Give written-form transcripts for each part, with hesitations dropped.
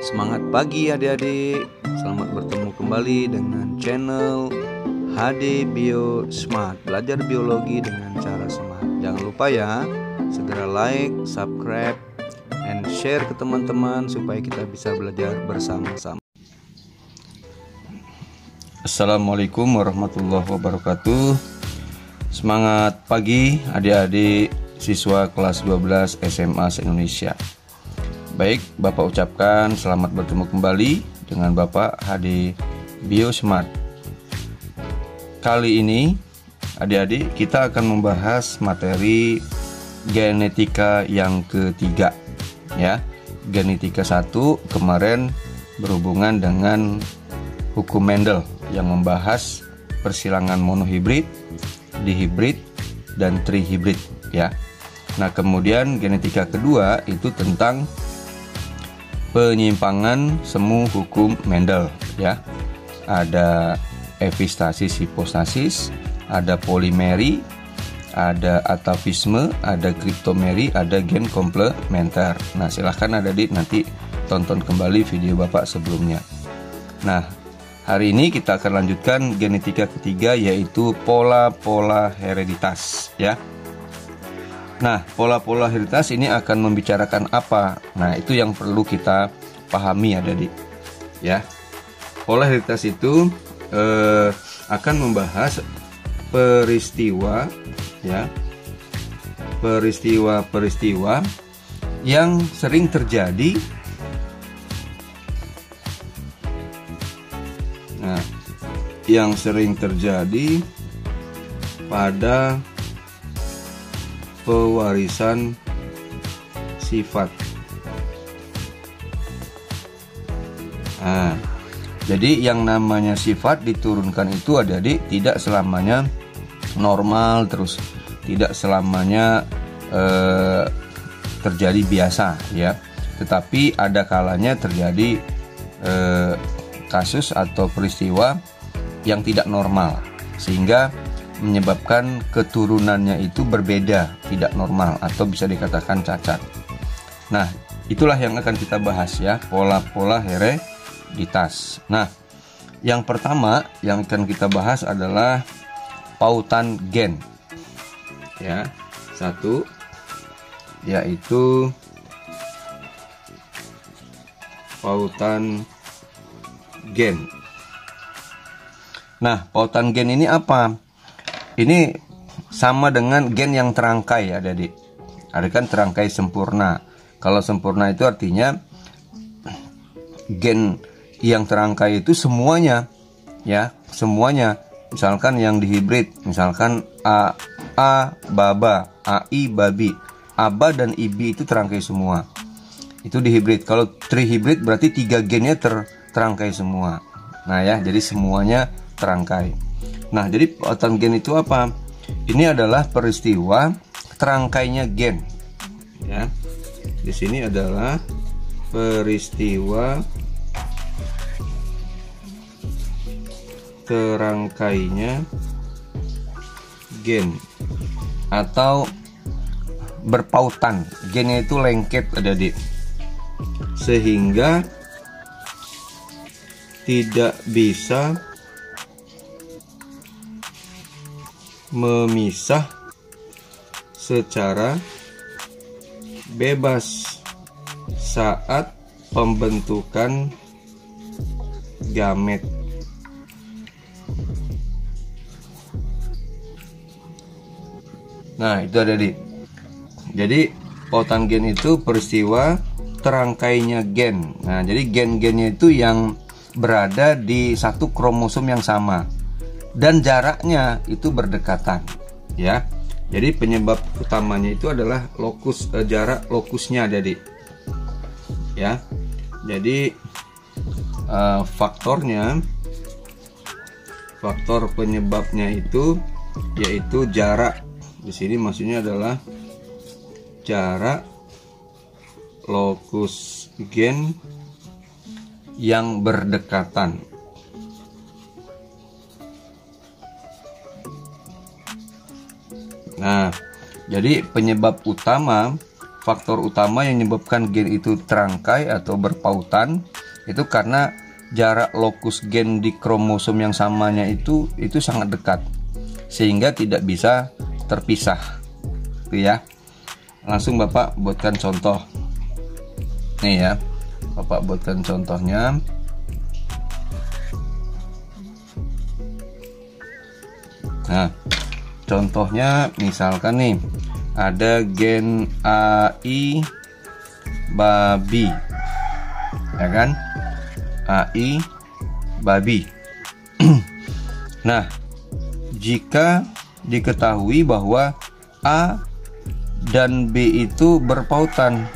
Semangat pagi adik-adik. Selamat bertemu kembali dengan channel HD Bio Smart. Belajar biologi dengan cara smart. Jangan lupa ya, segera like, subscribe, and share ke teman-teman supaya kita bisa belajar bersama-sama. Assalamualaikum warahmatullahi wabarakatuh. Semangat pagi adik-adik siswa kelas 12 SMA se-Indonesia. Baik, Bapak ucapkan selamat bertemu kembali dengan Bapak HD Bio Smart. Kali ini adik-adik kita akan membahas materi genetika yang ketiga ya. Genetika 1 kemarin berhubungan dengan hukum Mendel yang membahas persilangan monohibrid, dihibrid, dan trihibrid ya. Nah, kemudian genetika kedua itu tentang penyimpangan semu hukum Mendel ya. Ada epistasis hipostasis, ada polimeri, ada atavisme, ada kriptomeri, ada gen komplementer. Nah, silahkan adik-adik nanti tonton kembali video Bapak sebelumnya. Nah, hari ini kita akan lanjutkan genetika ketiga, yaitu pola-pola hereditas ya. Nah, pola-pola hereditas ini akan membicarakan apa? Nah, itu yang perlu kita pahami adik-adik ya. Pola hereditas itu akan membahas peristiwa ya, peristiwa-peristiwa yang sering terjadi. Nah, yang sering terjadi pada pewarisan sifat. Nah, jadi yang namanya sifat diturunkan itu adik-adik tidak selamanya normal, terus tidak selamanya terjadi biasa ya. Tetapi ada kalanya terjadi kasus atau peristiwa yang tidak normal, sehingga menyebabkan keturunannya itu berbeda, tidak normal, atau bisa dikatakan cacat. Nah, itulah yang akan kita bahas ya, pola-pola hereditas. Nah, yang pertama yang akan kita bahas adalah pautan gen ya. Satu, yaitu pautan gen. Nah, pautan gen ini apa? Ini sama dengan gen yang terangkai ya adik-adik. Ada kan terangkai sempurna. Kalau sempurna itu artinya gen yang terangkai itu semuanya ya, semuanya. Misalkan yang dihibrid, misalkan baba, ai babi, aba dan ibi itu terangkai semua. Itu dihibrid. Kalau trihibrid berarti 3 gennya terangkai semua. Nah ya, jadi semuanya terangkai. Nah, jadi pautan gen itu apa? Ini adalah peristiwa terangkainya gen. Ya. Di sini adalah peristiwa terangkainya gen atau berpautan. Gennya itu lengket adik-adik, sehingga tidak bisa memisah secara bebas saat pembentukan gamet. Nah, itu adik. Jadi pautan gen itu peristiwa terangkainya gen. Nah, jadi gen-gennya itu yang berada di satu kromosom yang sama dan jaraknya itu berdekatan ya. Jadi penyebab utamanya itu adalah lokus, jarak lokusnya adik ya. Jadi faktor penyebabnya itu yaitu jarak. Di sini maksudnya adalah jarak lokus gen yang berdekatan. Nah, jadi penyebab utama faktor utama yang menyebabkan gen itu terangkai atau berpautan itu karena jarak lokus gen di kromosom yang samanya itu sangat dekat, sehingga tidak bisa terpisah. Itu ya. Langsung Bapak buatkan contoh. Nih ya, Bapak buatkan contohnya. Nah, contohnya misalkan nih ada gen AI babi, ya kan? AI babi. Nah, jika diketahui bahwa A dan B itu berpautan,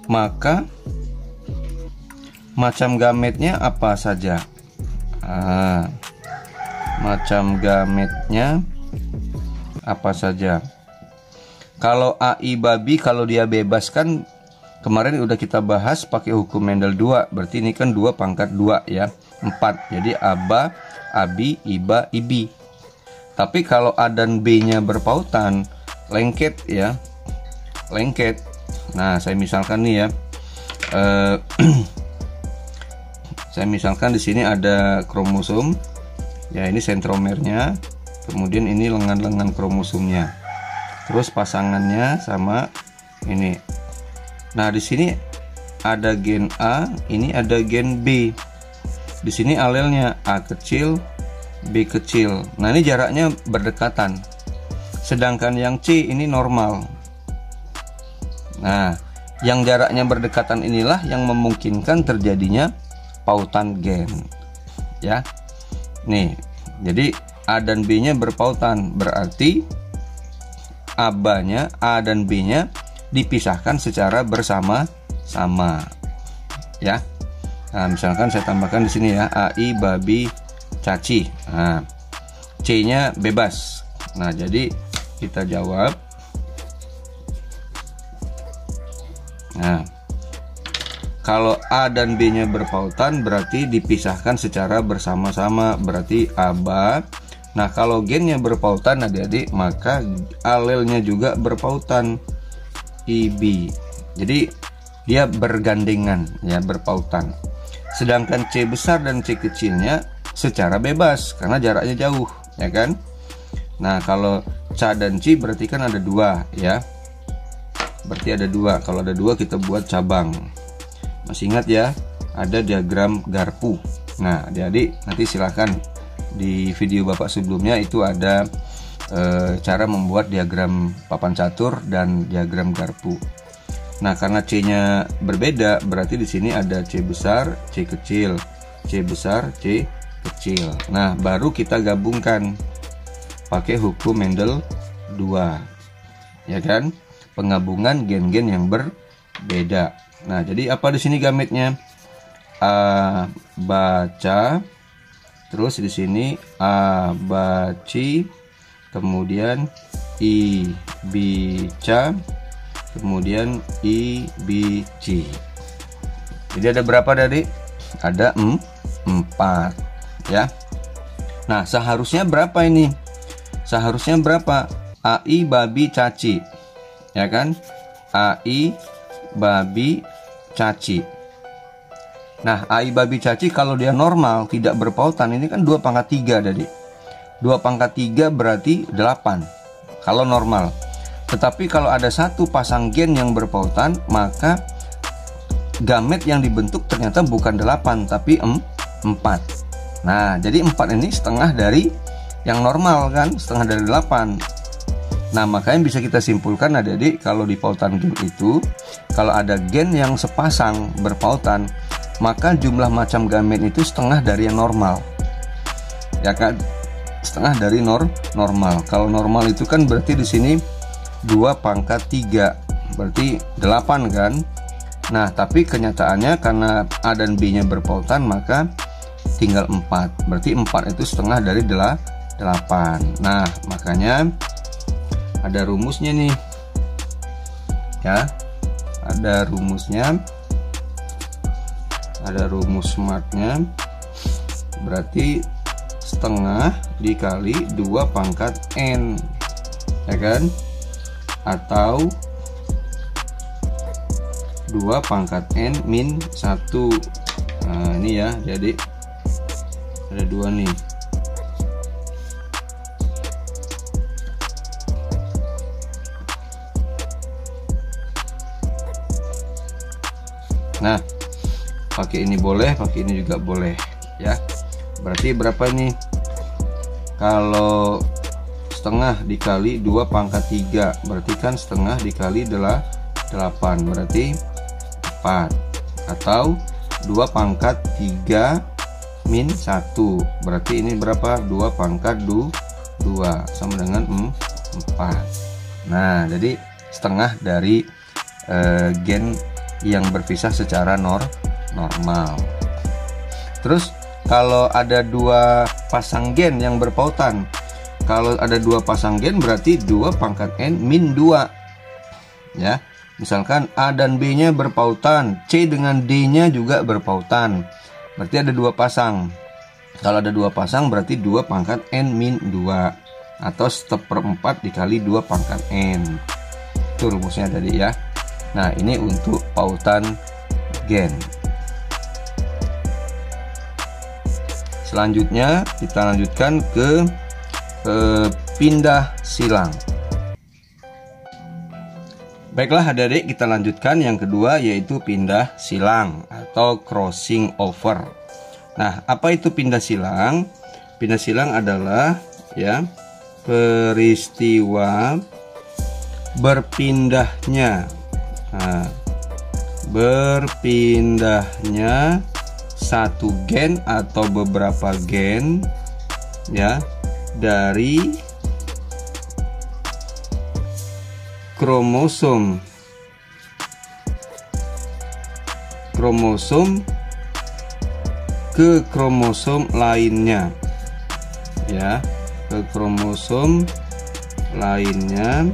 maka macam gametnya apa saja? Macam gametnya apa saja? Kalau AI babi, kalau dia bebas kan kemarin udah kita bahas pakai hukum Mendel 2, berarti ini kan 2 pangkat 2 ya, 4. Jadi aba, abi, iba, ibi. Tapi kalau A dan B nya berpautan, lengket ya, lengket. Nah, saya misalkan nih ya, saya misalkan di sini ada kromosom, ya ini sentromernya, kemudian ini lengan-lengan kromosomnya, terus pasangannya sama ini. Nah, di sini ada gen A, ini ada gen B. Di sini alelnya A kecil, B kecil. Nah, ini jaraknya berdekatan. Sedangkan yang C ini normal. Nah, yang jaraknya berdekatan inilah yang memungkinkan terjadinya pautan gen. Ya. Nih, jadi A dan B-nya berpautan, berarti ABA-nya, A dan B-nya dipisahkan secara bersama-sama. Ya. Nah, misalkan saya tambahkan di sini ya, AI babi caci. Nah, C-nya bebas. Nah, jadi kita jawab. Nah, kalau A dan B-nya berpautan berarti dipisahkan secara bersama-sama, berarti ABA. Nah, kalau gennya berpautan adik-adik, maka alelnya juga berpautan, IB. Jadi dia bergandengan ya, berpautan. Sedangkan C besar dan C kecilnya secara bebas karena jaraknya jauh, ya kan? Nah, kalau C dan C berarti kan ada 2 ya. Berarti ada 2. Kalau ada 2 kita buat cabang. Masih ingat ya, ada diagram garpu. Nah, adik-adik nanti silahkan di video Bapak sebelumnya itu ada cara membuat diagram papan catur dan diagram garpu. Nah, karena C-nya berbeda, berarti di sini ada C besar, C kecil, C besar, C kecil. Nah, baru kita gabungkan pakai hukum Mendel 2. Ya kan? Penggabungan gen-gen yang berbeda. Nah, jadi apa di sini gametnya? A baca, terus di sini A baci, kemudian I bica, kemudian I bici. Jadi ada berapa tadi? Ada 4 ya. Nah, seharusnya berapa ini? Seharusnya berapa? AI babi caci, ya kan? AI babi caci. Nah, AI babi caci kalau dia normal tidak berpautan, ini kan 2 pangkat 3 tadi. 2 pangkat 3 berarti 8 kalau normal. Tetapi kalau ada satu pasang gen yang berpautan, maka gamet yang dibentuk ternyata bukan 8 tapi 4. Nah, jadi 4 ini setengah dari yang normal kan, setengah dari 8. Nah, makanya bisa kita simpulkan adik-adik, kalau di pautan gen itu, kalau ada gen yang sepasang berpautan, maka jumlah macam gamet itu setengah dari yang normal. Ya kan? Setengah dari normal. Kalau normal itu kan berarti di sini 2 pangkat 3, berarti 8 kan? Nah, tapi kenyataannya karena A dan B-nya berpautan, maka tinggal 4. Berarti 4 itu setengah dari 8. Nah, makanya ada rumusnya nih ya, ada rumusnya, ada rumus smartnya. Berarti setengah dikali 2 pangkat N, ya kan? Atau 2 pangkat N min 1. Nah ini ya, jadi ada 2 nih. Nah, pakai ini boleh, pakai ini juga boleh ya. Berarti berapa nih? Kalau setengah dikali 2 pangkat 3, berarti kan setengah dikali 8, berarti 4. Atau 2 pangkat 3 min 1, berarti ini berapa? 2 pangkat 2 sama dengan 4. Nah, jadi setengah dari gen yang berpisah secara normal. Terus kalau ada 2 pasang gen yang berpautan, kalau ada 2 pasang gen berarti 2 pangkat N min 2 ya. Misalkan A dan B nya berpautan, C dengan D nya juga berpautan, berarti ada 2 pasang. Kalau ada 2 pasang berarti 2 pangkat N min 2 atau 1/4 dikali 2 pangkat N. Itu rumusnya tadi ya. Nah ini untuk pautan gen. Selanjutnya kita lanjutkan ke pindah silang. Baiklah adik-adik, kita lanjutkan yang kedua, yaitu pindah silang atau crossing over. Nah, apa itu pindah silang? Pindah silang adalah ya peristiwa berpindahnya satu gen atau beberapa gen ya dari kromosom ke kromosom lainnya ya, ke kromosom lainnya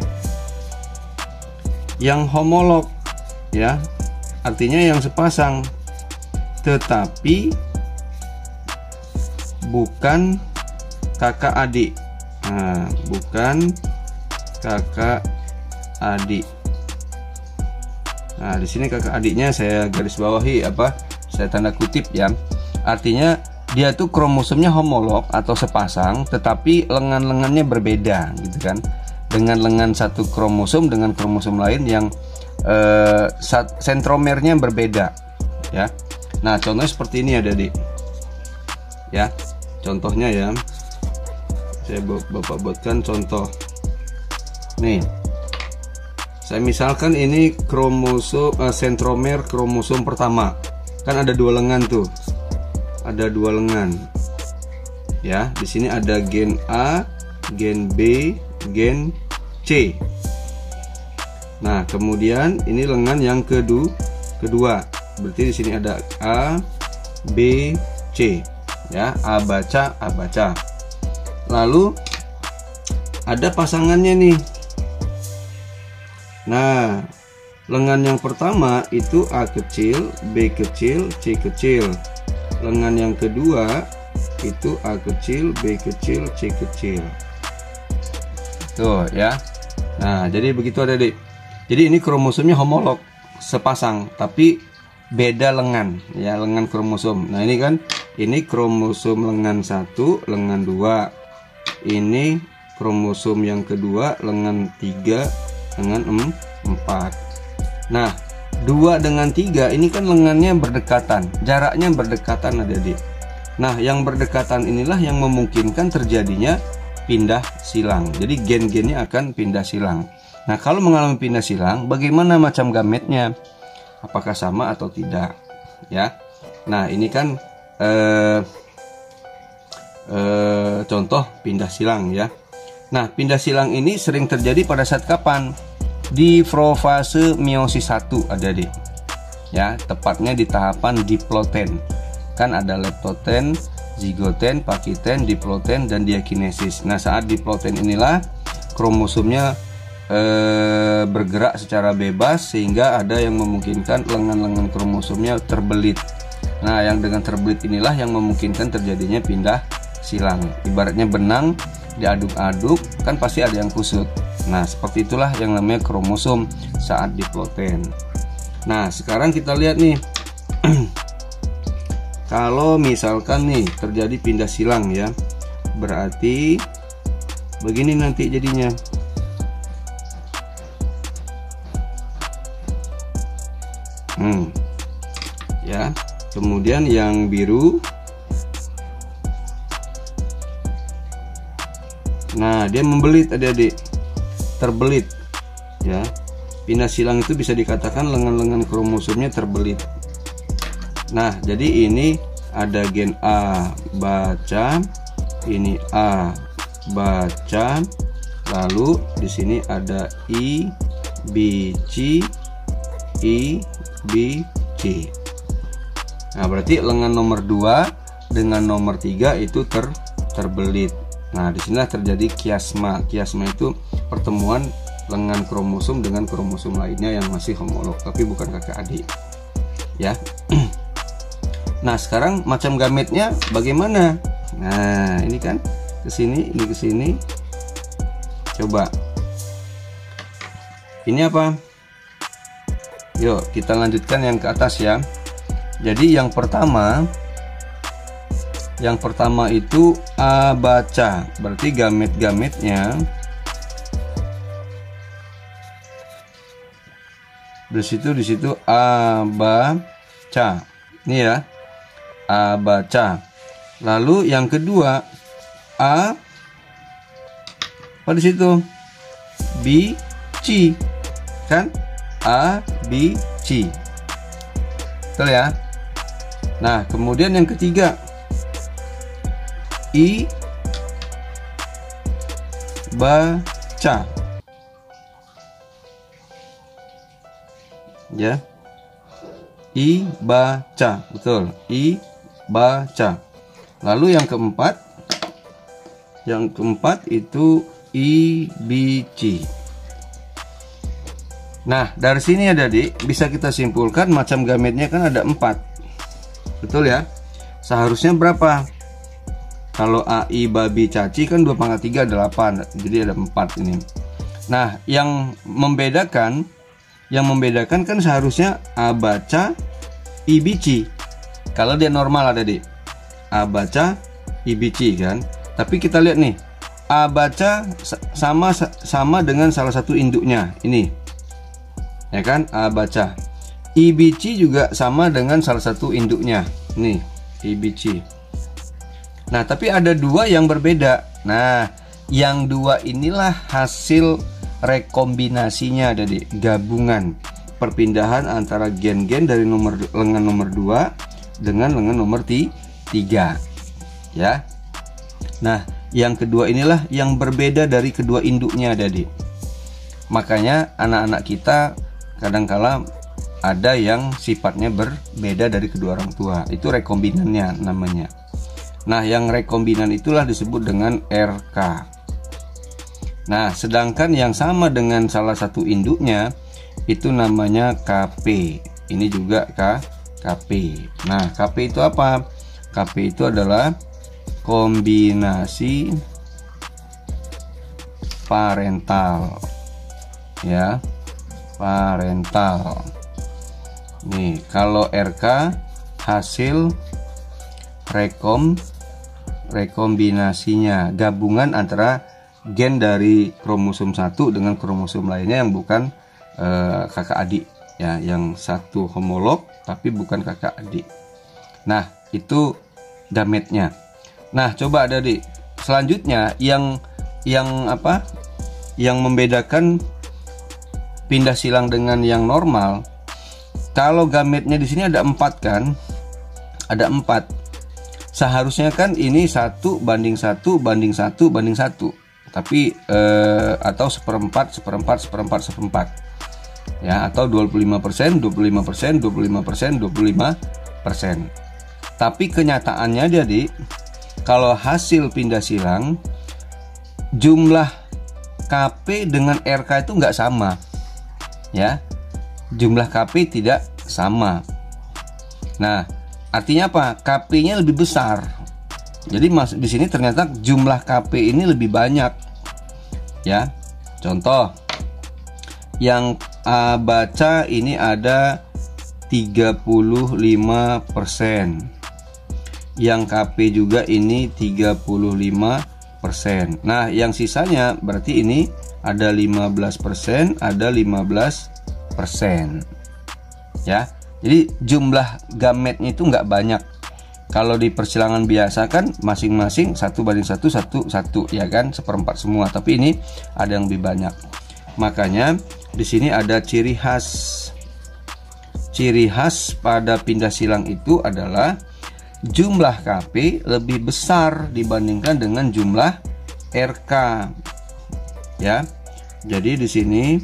yang homolog ya, artinya yang sepasang tetapi bukan kakak adik. Nah, bukan kakak adik. Nah, di sini kakak adiknya saya garis bawahi saya tanda kutip ya. Artinya dia tuh kromosomnya homolog atau sepasang tetapi lengan-lengannya berbeda gitu kan. Dengan lengan satu kromosom dengan kromosom lain yang sentromernya berbeda ya. Nah, contohnya seperti ini adik-adik ya. Contohnya ya, saya bapak buatkan contoh nih. Saya misalkan ini kromosom sentromer kromosom pertama, kan ada 2 lengan tuh, ada 2 lengan ya. Di sini ada gen A, gen B, gen C. Nah, kemudian ini lengan yang kedua. Berarti di sini ada A, B, C ya, A baca. Lalu ada pasangannya nih. Nah, lengan yang pertama itu A kecil, B kecil, C kecil. Lengan yang kedua itu A kecil, B kecil, C kecil. Tuh ya. Nah, jadi begitu adik-adik. Jadi ini kromosomnya homolog, sepasang, tapi beda lengan ya, lengan kromosom. Nah, ini kan ini kromosom lengan 1, lengan 2. Ini kromosom yang kedua, lengan 3, lengan 4. Nah, 2 dengan 3 ini kan lengannya berdekatan, jaraknya berdekatan adik-adik. Nah, yang berdekatan inilah yang memungkinkan terjadinya pindah silang. Jadi gen-gennya akan pindah silang. Nah, kalau mengalami pindah silang, bagaimana macam gametnya? Apakah sama atau tidak? Ya. Nah, ini kan contoh pindah silang ya. Nah, pindah silang ini sering terjadi pada saat kapan? Di profase meiosis 1 adik-adik. Ya, tepatnya di tahapan diploten. Kan ada leptoten, zigoten, pakiten, diploten, dan diakinesis. Nah, saat diploten inilah kromosomnya bergerak secara bebas sehingga ada yang memungkinkan lengan-lengan kromosomnya terbelit. Nah, yang dengan terbelit inilah yang memungkinkan terjadinya pindah silang. Ibaratnya benang diaduk-aduk kan pasti ada yang kusut. Nah, seperti itulah yang namanya kromosom saat diploiden. Nah, sekarang kita lihat nih. Kalau misalkan nih terjadi pindah silang ya, berarti begini nanti jadinya. Ya, kemudian yang biru. Nah, dia membelit adik-adik, terbelit ya. Pindah silang itu bisa dikatakan lengan-lengan kromosomnya terbelit. Nah, jadi ini ada gen A baca, ini A baca, lalu di sini ada I bici, I bici. Nah, berarti lengan nomor 2 dengan nomor 3 itu terbelit. Nah, disinilah terjadi kiasma. Kiasma itu pertemuan lengan kromosom dengan kromosom lainnya yang masih homolog tapi bukan kakak adik. Ya. Nah, sekarang macam gametnya bagaimana? Nah, ini kan ke sini, ini ke sini. Coba. Ini apa? Yuk, kita lanjutkan yang ke atas ya. Jadi yang pertama itu A baca, berarti gamet-gametnya di situ A baca. Ini ya, A baca. Lalu yang kedua A apa di situ? Bici, kan? A bici. Betul ya? Nah, kemudian yang ketiga I baca. Ya. I baca, betul. I baca. Lalu yang keempat itu I bici. Nah, dari sini ya Adik, bisa kita simpulkan macam gametnya kan ada 4. Betul ya? Seharusnya berapa? Kalau AI babi caci kan 2 pangkat 3 8. Jadi ada 4 ini. Nah, yang membedakan kan seharusnya A baca I bici. Kalau dia normal ada Adik. A baca I bici kan. Tapi kita lihat nih. A baca sama dengan salah satu induknya. Ini. Ya kan? A baca. I bici juga sama dengan salah satu induknya. Nih, I bici. Nah, tapi ada 2 yang berbeda. Nah, yang 2 inilah hasil rekombinasinya dari gabungan perpindahan antara gen-gen dari lengan nomor 2 dengan lengan nomor 3. Ya. Nah, yang kedua inilah yang berbeda dari kedua induknya Adik. Makanya anak-anak kita kadangkala ada yang sifatnya berbeda dari kedua orang tua. Itu rekombinannya namanya. Nah, yang rekombinan itulah disebut dengan RK. Nah, sedangkan yang sama dengan salah satu induknya itu namanya KP. Ini juga KP. Nah, KP itu apa? KP itu adalah kombinasi parental. Ya, parental. Nih, kalau RK hasil rekombinasinya, gabungan antara gen dari kromosom 1 dengan kromosom lainnya yang bukan kakak adik ya, yang satu homolog tapi bukan kakak adik. Nah, itu gametnya. Nah, coba Adik, selanjutnya yang apa? Yang membedakan pindah silang dengan yang normal. Kalau gametnya di sini ada 4 kan? Ada 4. Seharusnya kan ini 1 banding 1 banding 1 banding 1. Tapi atau 1/4 ya, atau 25%, 25%, 25%, 25%. Tapi kenyataannya jadi kalau hasil pindah silang jumlah KP dengan RK itu nggak sama. Ya. Jumlah KP tidak sama. Nah, artinya apa? KP-nya lebih besar. Jadi di sini ternyata jumlah KP ini lebih banyak. Ya. Contoh yang A baca ini ada 35%. Yang KP juga ini 35%. Nah, yang sisanya berarti ini ada 15%, ada 15%. Ya. Jadi jumlah gametnya itu nggak banyak. Kalau di persilangan biasa kan masing-masing 1:1, 1:1 ya kan, 1/4 semua. Tapi ini ada yang lebih banyak. Makanya di sini ada ciri khas. Ciri khas pada pindah silang itu adalah jumlah KP lebih besar dibandingkan dengan jumlah RK. Ya. Jadi di sini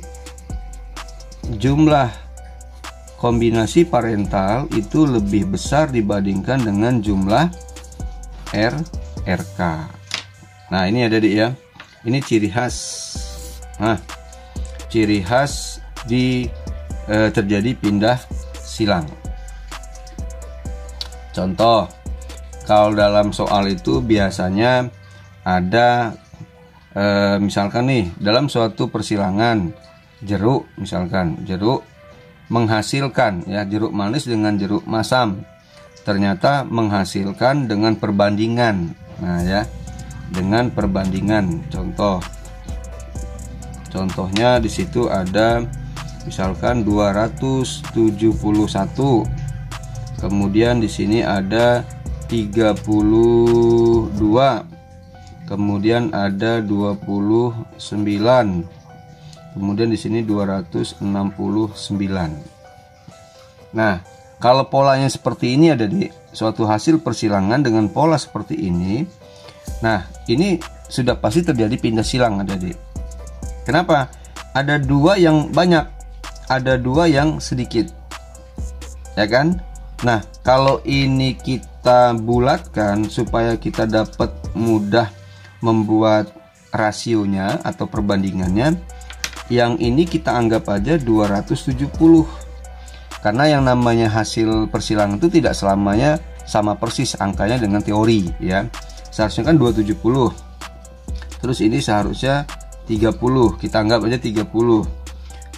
jumlah kombinasi parental itu lebih besar dibandingkan dengan jumlah RK. Nah, ini ada di ya. Ini ciri khas. Nah, ciri khas di terjadi pindah silang. Contoh, kalau dalam soal itu biasanya ada misalkan nih, dalam suatu persilangan jeruk, misalkan jeruk menghasilkan, ya, jeruk manis dengan jeruk masam, ternyata menghasilkan dengan perbandingan. Nah ya, dengan perbandingan. Contohnya di situ ada misalkan 271. Kemudian di sini ada 32. Kemudian ada 29. Kemudian di sini 269. Nah, kalau polanya seperti ini ada di suatu hasil persilangan dengan pola seperti ini. Nah, ini sudah pasti terjadi pindah silang ada di. Kenapa? Ada dua yang banyak, ada dua yang sedikit. Ya kan? Nah, kalau ini kita bulatkan supaya kita dapat mudah membuat rasionya atau perbandingannya, yang ini kita anggap aja 270. Karena yang namanya hasil persilangan itu tidak selamanya sama persis angkanya dengan teori, ya. Seharusnya kan 270. Terus ini seharusnya 30. Kita anggap aja 30.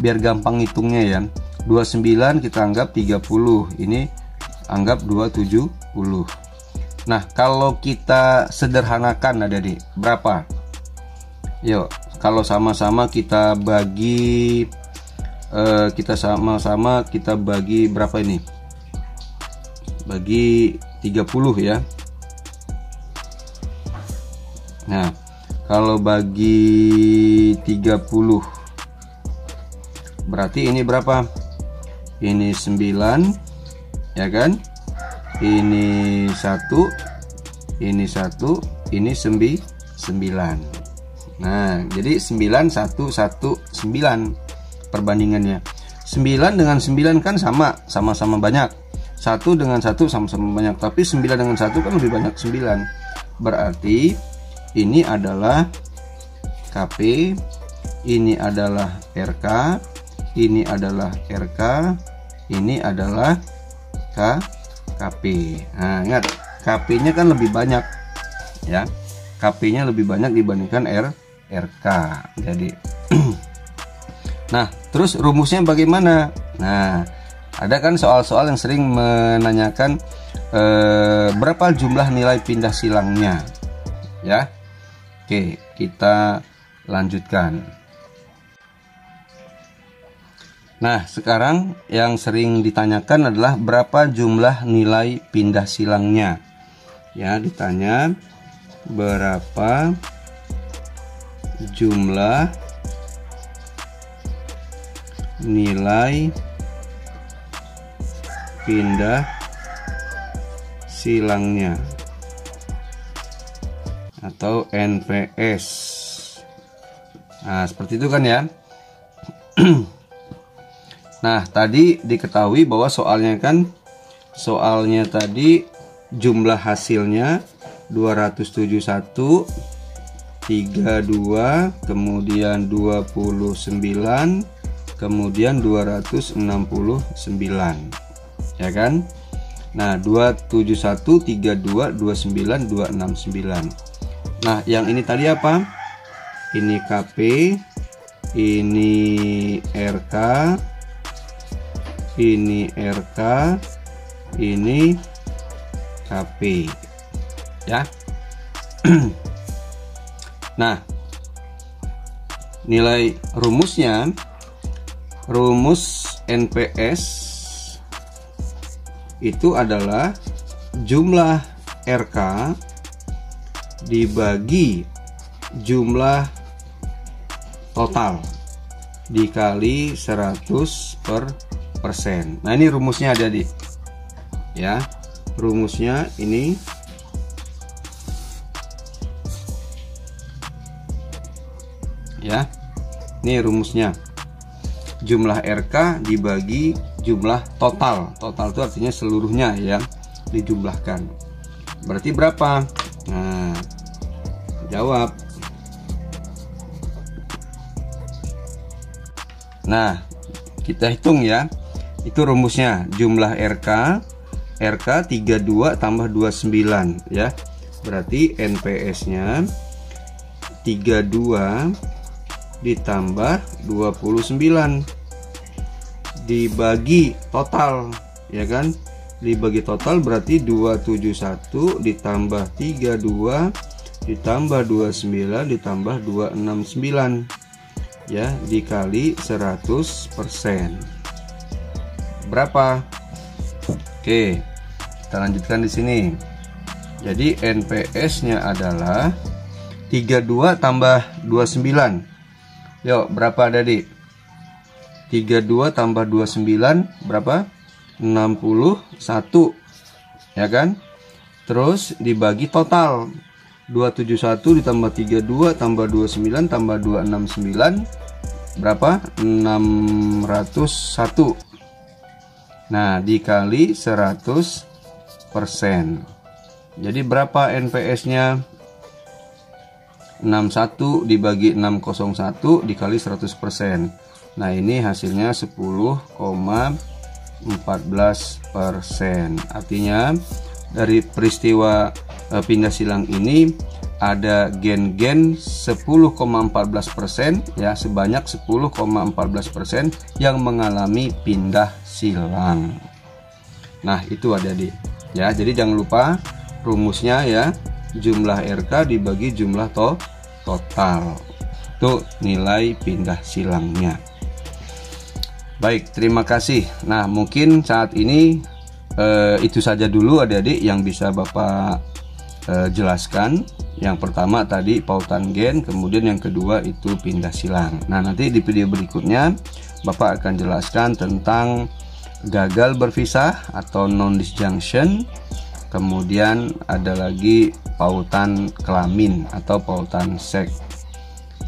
Biar gampang hitungnya ya. 29 kita anggap 30. Ini anggap 270. Nah, kalau kita sederhanakan ada di berapa? Yuk, kalau sama-sama kita bagi kita bagi berapa ini? Bagi 30 ya. Nah, kalau bagi 30 berarti ini berapa? Ini 9 ya kan, ini 1, ini 1, ini 9. Nah, jadi 9, 1, 1, 9 perbandingannya. 9 dengan 9 kan sama-sama banyak. 1 dengan 1 sama-sama banyak, tapi 9 dengan 1 kan lebih banyak 9. Berarti ini adalah KP, ini adalah RK, ini adalah RK, ini adalah KP. Nah, ingat, KP-nya kan lebih banyak ya. KP-nya lebih banyak dibandingkan RK. Jadi nah, terus rumusnya bagaimana? Nah, ada kan soal-soal yang sering menanyakan berapa jumlah nilai pindah silangnya. Ya. Oke, kita lanjutkan. Nah, sekarang yang sering ditanyakan adalah berapa jumlah nilai pindah silangnya. Ya, ditanya berapa jumlah nilai pindah silangnya atau NPS. Nah, seperti itu kan ya. Nah, tadi diketahui bahwa soalnya tadi jumlah hasilnya 271, 32, kemudian 29, kemudian 269. Ya kan? Nah, 271, 32, 29, 269. Nah, yang ini tadi apa? Ini KP, ini RK, ini RK, ini KP. Ya. Nah, nilai rumusnya, rumus NPS itu adalah jumlah RK dibagi jumlah total dikali 100%. Nah, ini rumusnya ada di ya. Rumusnya ini ya. Ini rumusnya. Jumlah RK dibagi jumlah total. Total itu artinya seluruhnya ya, dijumlahkan. Berarti berapa? Nah, jawab. Nah, kita hitung ya. Itu rumusnya. Jumlah RK 32 tambah 29 ya. Berarti NPS-nya 32 ditambah 29 dibagi total, ya kan? Dibagi total berarti 271 ditambah 32 ditambah 29 ditambah 269 ya, dikali 100%. Berapa? Oke, kita lanjutkan di sini. Jadi NPS-nya adalah 32 tambah 29. Yuk, berapa Adik? 32 tambah 29 berapa? 61, ya kan? Terus dibagi total 271 ditambah 32 tambah 29 tambah 269 berapa? 601. Nah, dikali 100%. Jadi berapa NPS-nya? 61 dibagi 601 dikali 100%. Nah, ini hasilnya 10,14%. Artinya dari peristiwa pindah silang ini ada gen-gen 10,14% ya, sebanyak 10,14% yang mengalami pindah silang. Nah, itu Adik-adik ya. Jadi jangan lupa rumusnya ya, jumlah RK dibagi jumlah total. Itu nilai pindah silangnya. Baik, terima kasih. Nah, mungkin saat ini itu saja dulu Adik-adik yang bisa Bapak jelaskan. Yang pertama tadi pautan gen, kemudian yang kedua itu pindah silang. Nah, nanti di video berikutnya Bapak akan jelaskan tentang gagal berpisah atau non-disjunction. Kemudian ada lagi pautan kelamin atau pautan seks.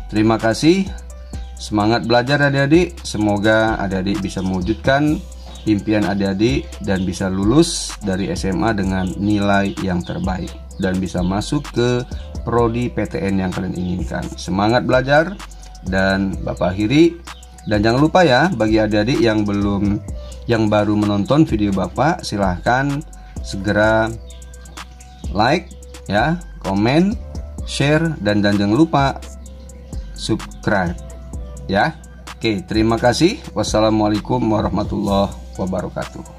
Terima kasih. Semangat belajar Adik-adik. Semoga Adik-adik bisa mewujudkan impian Adik-adik dan bisa lulus dari SMA dengan nilai yang terbaik dan bisa masuk ke prodi PTN yang kalian inginkan. Semangat belajar, dan Bapak akhiri. Dan jangan lupa ya, bagi adik-adik yang baru menonton video Bapak, silahkan segera like ya, komen, share, dan jangan lupa subscribe ya. Oke, terima kasih. Wassalamualaikum warahmatullahi wabarakatuh.